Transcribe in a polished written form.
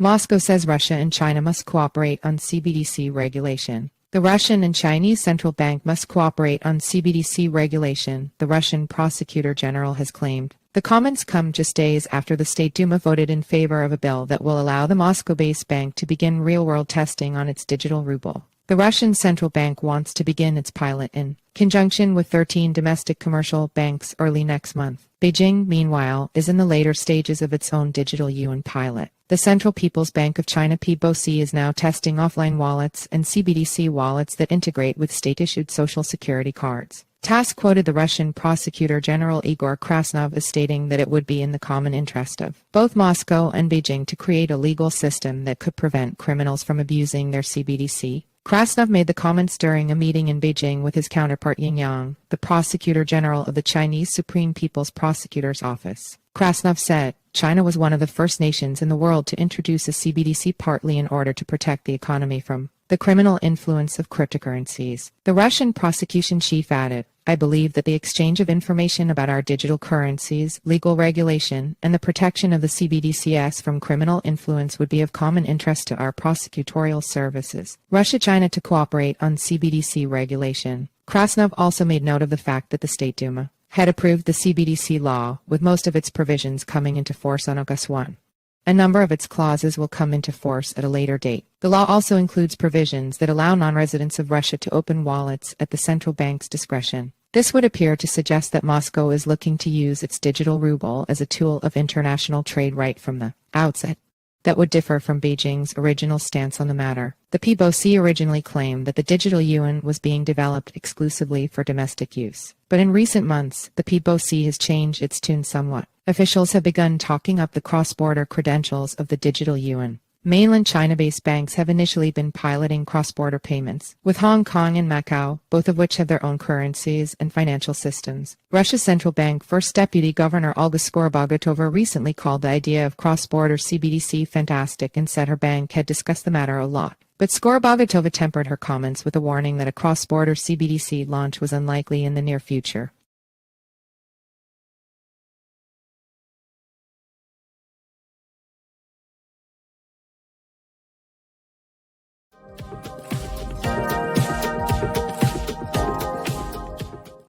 Moscow says Russia and China must cooperate on CBDC regulation. The Russian and Chinese central bank must cooperate on CBDC regulation, the Russian Prosecutor-General has claimed. The comments come just days after the State Duma voted in favor of a bill that will allow the Moscow-based bank to begin real-world testing on its digital ruble. The Russian central bank wants to begin its pilot in conjunction with 13 domestic commercial banks early next month. Beijing, meanwhile, is in the later stages of its own digital yuan pilot. The Central People's Bank of China PBoC is now testing offline wallets and CBDC wallets that integrate with state-issued social security cards. Tass quoted the Russian Prosecutor-General Igor Krasnov as stating that it would be in the common interest of both Moscow and Beijing to create a legal system that could prevent criminals from abusing their CBDC. Krasnov made the comments during a meeting in Beijing with his counterpart Yin Yang, the Prosecutor General of the Chinese Supreme People's Prosecutor's Office. Krasnov said, China was one of the first nations in the world to introduce a CBDC partly in order to protect the economy from the criminal influence of cryptocurrencies. The Russian prosecution chief added, I believe that the exchange of information about our digital currencies, legal regulation, and the protection of the CBDCs from criminal influence would be of common interest to our prosecutorial services. Russia-China to cooperate on CBDC regulation. Krasnov also made note of the fact that the State Duma had approved the CBDC law, with most of its provisions coming into force on August 1. A number of its clauses will come into force at a later date. The law also includes provisions that allow non-residents of Russia to open wallets at the central bank's discretion. This would appear to suggest that Moscow is looking to use its digital ruble as a tool of international trade right from the outset. That would differ from Beijing's original stance on the matter. The PBoC originally claimed that the digital yuan was being developed exclusively for domestic use. But in recent months, the PBoC has changed its tune somewhat. Officials have begun talking up the cross-border credentials of the digital yuan. Mainland China-based banks have initially been piloting cross-border payments, with Hong Kong and Macau, both of which have their own currencies and financial systems. Russia's central bank First Deputy Governor Olga Skorobogatova recently called the idea of cross-border CBDC fantastic and said her bank had discussed the matter a lot. But Skorobogatova tempered her comments with a warning that a cross-border CBDC launch was unlikely in the near future.